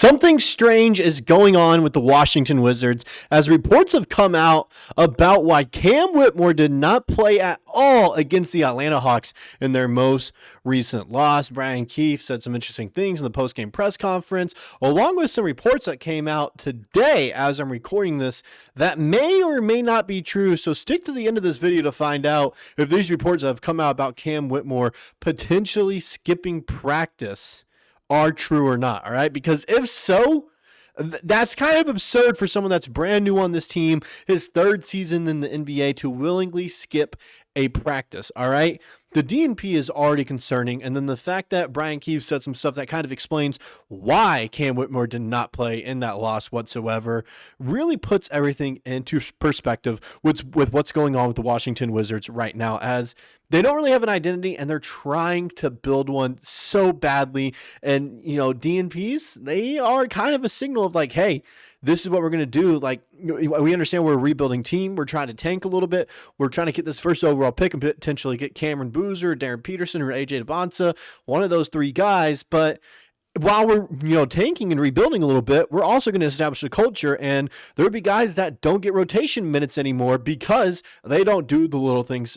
Something strange is going on with the Washington Wizards as reports have come out about why Cam Whitmore did not play at all against the Atlanta Hawks in their most recent loss. Brian Keefe said some interesting things in the post-game press conference, along with some reports that came out today as I'm recording this that may or may not be true. So stick to the end of this video to find out if these reports that have come out about Cam Whitmore potentially skipping practice are true or not, all right? Because if so, that's kind of absurd for someone that's brand new on this team, his third season in the NBA, to willingly skip a practice, all right? The DNP is already concerning, and then the fact that Brian Keefe said some stuff that kind of explains why Cam Whitmore did not play in that loss whatsoever really puts everything into perspective with what's going on with the Washington Wizards right now, as they don't really have an identity and they're trying to build one so badly. And, DNPs, they are kind of a signal of like, hey, this is what we're going to do. Like, we understand we're a rebuilding team. We're trying to tank a little bit. We're trying to get this first overall pick and potentially get Cameron Boozer, Darren Peterson, or AJ DeBonsa, one of those three guys. But while we're, tanking and rebuilding a little bit, we're also going to establish a culture, and there would be guys that don't get rotation minutes anymore because they don't do the little things,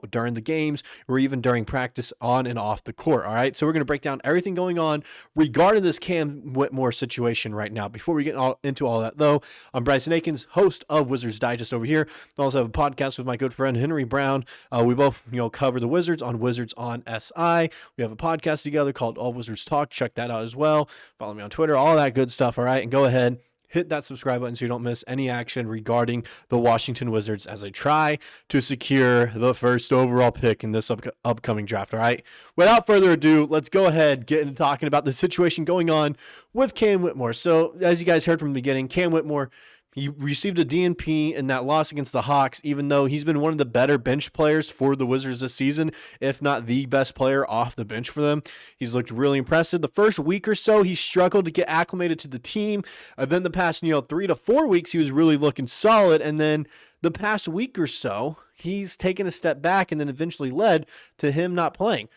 during the games or even during practice on and off the court. All right. So we're going to break down everything going on regarding this Cam Whitmore situation right now. Before we get into all that, though, I'm Bryson Akins, host of Wizards Digest over here. I also have a podcast with my good friend Henry Brown. We both, cover the Wizards on SI. We have a podcast together called All Wizards Talk. Check that out as well. Follow me on Twitter, all that good stuff. All right. And go ahead, hit that subscribe button so you don't miss any action regarding the Washington Wizards as they try to secure the first overall pick in this upcoming draft. All right. Without further ado, let's go ahead, get into talking about the situation going on with Cam Whitmore. So as you guys heard from the beginning, Cam Whitmore, he received a DNP in that loss against the Hawks, even though he's been one of the better bench players for the Wizards this season, if not the best player off the bench for them. He's looked really impressive. The first week or so, he struggled to get acclimated to the team. Then the past, 3 to 4 weeks, he was really looking solid. And then the past week or so, he's taken a step back and then eventually led to him not playing.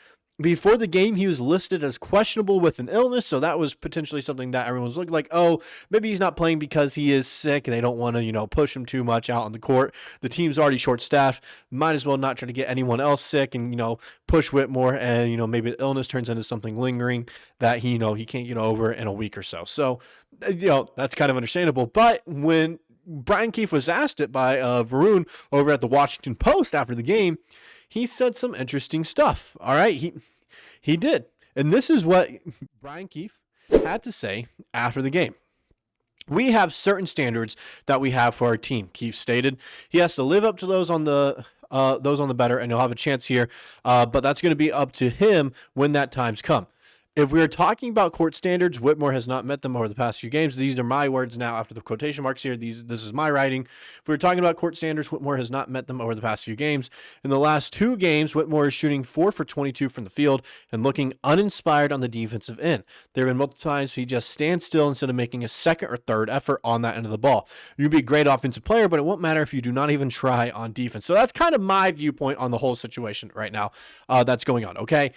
Before the game, he was listed as questionable with an illness, so that was potentially something that everyone's looking like, oh, maybe he's not playing because he is sick and they don't want to, push him too much out on the court. The team's already short-staffed. Might as well not try to get anyone else sick and, push Whitmore and, maybe the illness turns into something lingering that he can't get over in a week or so. So, that's kind of understandable. But when Brian Keefe was asked it by Varun over at the Washington Post after the game, he said some interesting stuff. All right, he did. And this is what Brian Keefe had to say after the game. We have certain standards that we have for our team, Keefe stated. He has to live up to those on the better, and he'll have a chance here. But that's going to be up to him when that time's come. If we are talking about court standards, Whitmore has not met them over the past few games. These are my words now after the quotation marks here. This is my writing. If we're talking about court standards, Whitmore has not met them over the past few games. In the last 2 games, Whitmore is shooting 4 for 22 from the field and looking uninspired on the defensive end. There have been multiple times he just stands still instead of making a second or third effort on that end of the ball. You can be a great offensive player, but it won't matter if you do not even try on defense. So that's kind of my viewpoint on the whole situation right now that's going on, okay?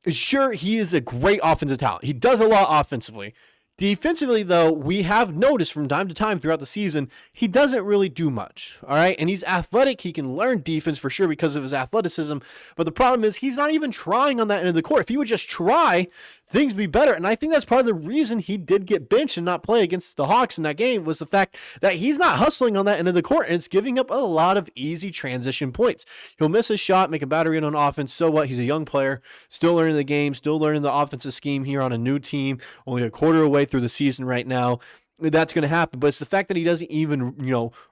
Sure, he is a great offensive talent. He does a lot offensively. Defensively, though, we have noticed from time to time throughout the season, he doesn't really do much, all right? And he's athletic. He can learn defense for sure because of his athleticism. But the problem is he's not even trying on that end of the court. If he would just try, things would be better. And I think that's part of the reason he did get benched and not play against the Hawks in that game was the fact that he's not hustling on that end of the court, and it's giving up a lot of easy transition points. He'll miss a shot, make a battery on offense. So what? He's a young player, still learning the game, still learning the offensive scheme here on a new team, only a quarter away through the season right now. That's going to happen. But it's the fact that he doesn't even,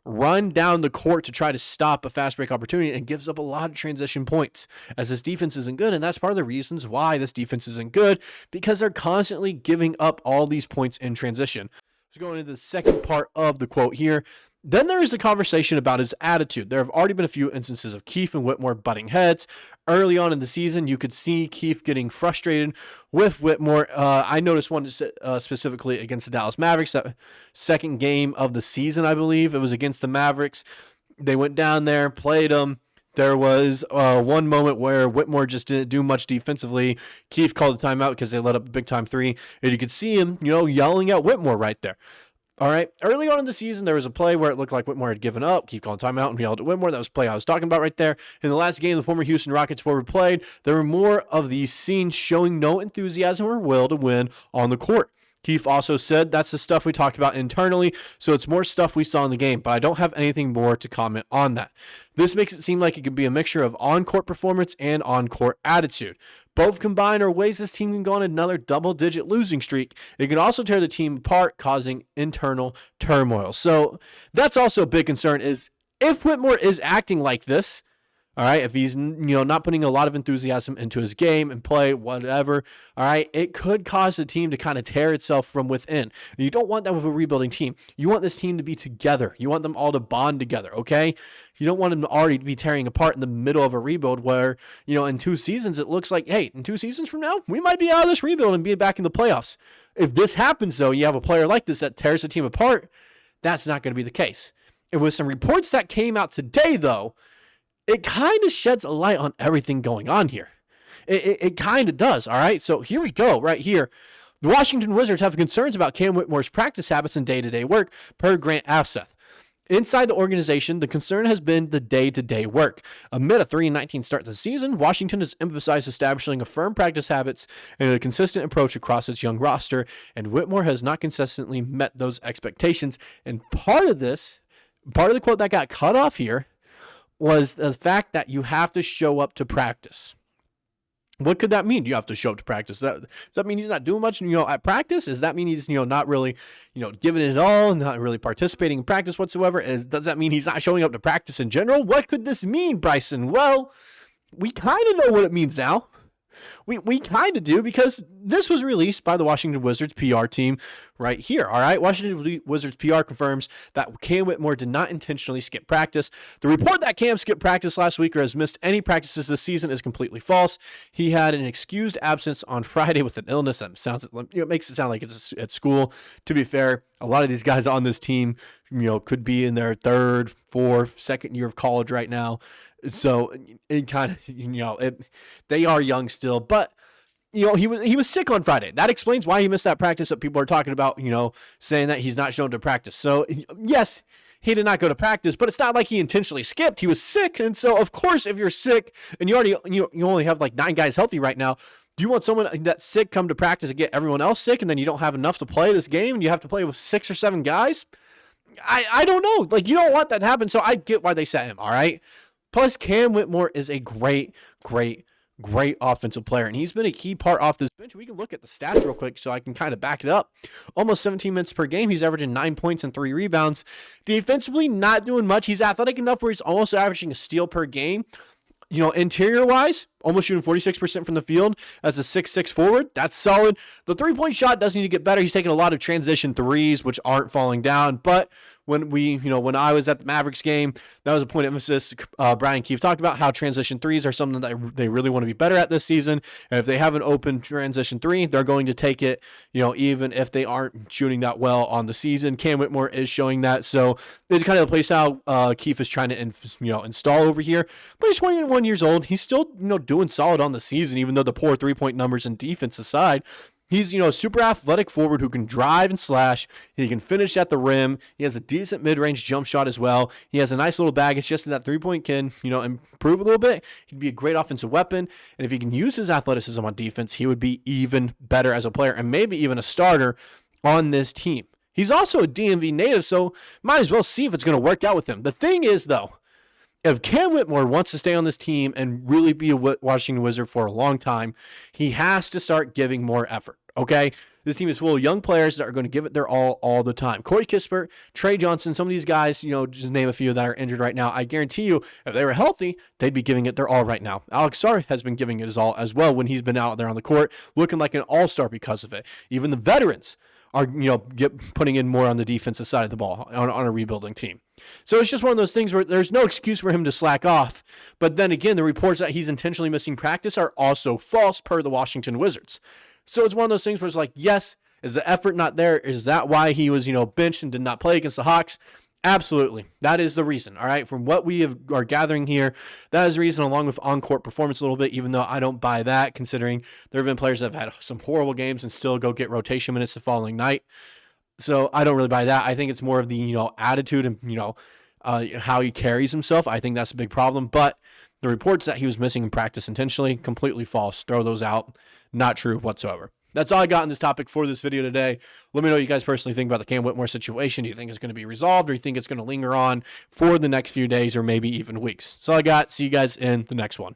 run down the court to try to stop a fast break opportunity and gives up a lot of transition points as this defense isn't good. And that's part of the reasons why this defense isn't good, because they're constantly giving up all these points in transition. So going into the second part of the quote here. Then there is a conversation about his attitude. There have already been a few instances of Keefe and Whitmore butting heads. Early on in the season, you could see Keefe getting frustrated with Whitmore. I noticed one specifically against the Dallas Mavericks, that second game of the season, I believe. It was against the Mavericks. They went down there, played them. There was one moment where Whitmore just didn't do much defensively. Keefe called the timeout because they let up a big-time three, and you could see him, yelling at Whitmore right there. All right. Early on in the season, there was a play where it looked like Whitmore had given up. Keefe called timeout and yelled at Whitmore. That was the play I was talking about right there. In the last game, the former Houston Rockets forward played. There were more of these scenes showing no enthusiasm or will to win on the court. Keefe also said that's the stuff we talked about internally, so it's more stuff we saw in the game, but I don't have anything more to comment on that. This makes it seem like it could be a mixture of on-court performance and on-court attitude. Both combined are ways this team can go on another double-digit losing streak. It can also tear the team apart, causing internal turmoil. So that's also a big concern is if Whitmore is acting like this, all right, if he's not putting a lot of enthusiasm into his game and play, whatever, all right, it could cause the team to kind of tear itself from within. You don't want that with a rebuilding team. You want this team to be together. You want them all to bond together, okay? You don't want them to already be tearing apart in the middle of a rebuild where, in 2 seasons, it looks like, hey, in 2 seasons from now, we might be out of this rebuild and be back in the playoffs. If this happens, though, you have a player like this that tears the team apart, that's not going to be the case. And with some reports that came out today, though, it kind of sheds a light on everything going on here. It kind of does, all right? So here we go, right here. The Washington Wizards have concerns about Cam Whitmore's practice habits and day-to-day work, per Grant Afseth. Inside the organization, the concern has been the day-to-day work. Amid a 3-19 start to the season, Washington has emphasized establishing a firm practice habits and a consistent approach across its young roster, and Whitmore has not consistently met those expectations. And part of the quote that got cut off here was the fact that you have to show up to practice. What could that mean? You have to show up to practice. Does that mean he's not doing much, at practice? Does that mean he's, not really, giving it all, not really participating in practice whatsoever? Does that mean he's not showing up to practice in general? What could this mean, Bryson? Well, we kind of know what it means now. We kind of do because this was released by the Washington Wizards PR team right here. All right. Washington Wizards PR confirms that Cam Whitmore did not intentionally skip practice. The report that Cam skipped practice last week or has missed any practices this season is completely false. He had an excused absence on Friday with an illness that it makes it sound like it's at school. To be fair, a lot of these guys on this team, could be in their 3rd, 4th, 2nd year of college right now. So it kind of, they are young still, but he was sick on Friday. That explains why he missed that practice that people are talking about, saying that he's not shown to practice. So yes, he did not go to practice, but it's not like he intentionally skipped. He was sick. And so of course, if you're sick and you only have like 9 guys healthy right now, do you want someone that's sick come to practice and get everyone else sick and then you don't have enough to play this game and you have to play with 6 or 7 guys? I don't know. Like, you don't want that to happen. So I get why they set him. All right. Plus, Cam Whitmore is a great offensive player, and he's been a key part off this bench. We can look at the stats real quick so I can kind of back it up. Almost 17 minutes per game. He's averaging 9 points and 3 rebounds. Defensively, not doing much. He's athletic enough where he's almost averaging a steal per game. Interior-wise, almost shooting 46% from the field as a 6'6" forward. That's solid. The three-point shot does need to get better. He's taking a lot of transition threes, which aren't falling down, but when I was at the Mavericks game, that was a point of emphasis. Brian Keefe talked about how transition threes are something that they really want to be better at this season. And if they have an open transition three, they're going to take it, even if they aren't shooting that well on the season. Cam Whitmore is showing that. So it's kind of the place how Keefe is trying to install over here. But he's 21 years old. He's still doing solid on the season, even though the poor 3-point numbers and defense aside. He's, a super athletic forward who can drive and slash. He can finish at the rim. He has a decent mid-range jump shot as well. He has a nice little bag. It's just that 3-point can, improve a little bit. He'd be a great offensive weapon. And if he can use his athleticism on defense, he would be even better as a player and maybe even a starter on this team. He's also a DMV native, so might as well see if it's going to work out with him. The thing is, though, if Cam Whitmore wants to stay on this team and really be a Washington Wizard for a long time, he has to start giving more effort, okay? This team is full of young players that are going to give it their all the time. Corey Kispert, Trey Johnson, some of these guys, just name a few that are injured right now. I guarantee you, if they were healthy, they'd be giving it their all right now. Alex Sarr has been giving it his all as well when he's been out there on the court, looking like an all-star because of it. Even the veterans are, putting in more on the defensive side of the ball on a rebuilding team. So it's just one of those things where there's no excuse for him to slack off. But then again, the reports that he's intentionally missing practice are also false per the Washington Wizards. So it's one of those things where it's like, yes, is the effort not there? Is that why he was, benched and did not play against the Hawks? Absolutely. That is the reason. All right. From what are gathering here, that is the reason, along with on-court performance a little bit, even though I don't buy that, considering there have been players that have had some horrible games and still go get rotation minutes the following night. So I don't really buy that. I think it's more of the, attitude and, how he carries himself. I think that's a big problem. But the reports that he was missing in practice intentionally, completely false. Throw those out. Not true whatsoever. That's all I got on this topic for this video today. Let me know what you guys personally think about the Cam Whitmore situation. Do you think it's going to be resolved, or do you think it's going to linger on for the next few days or maybe even weeks? That's all I got. See you guys in the next one.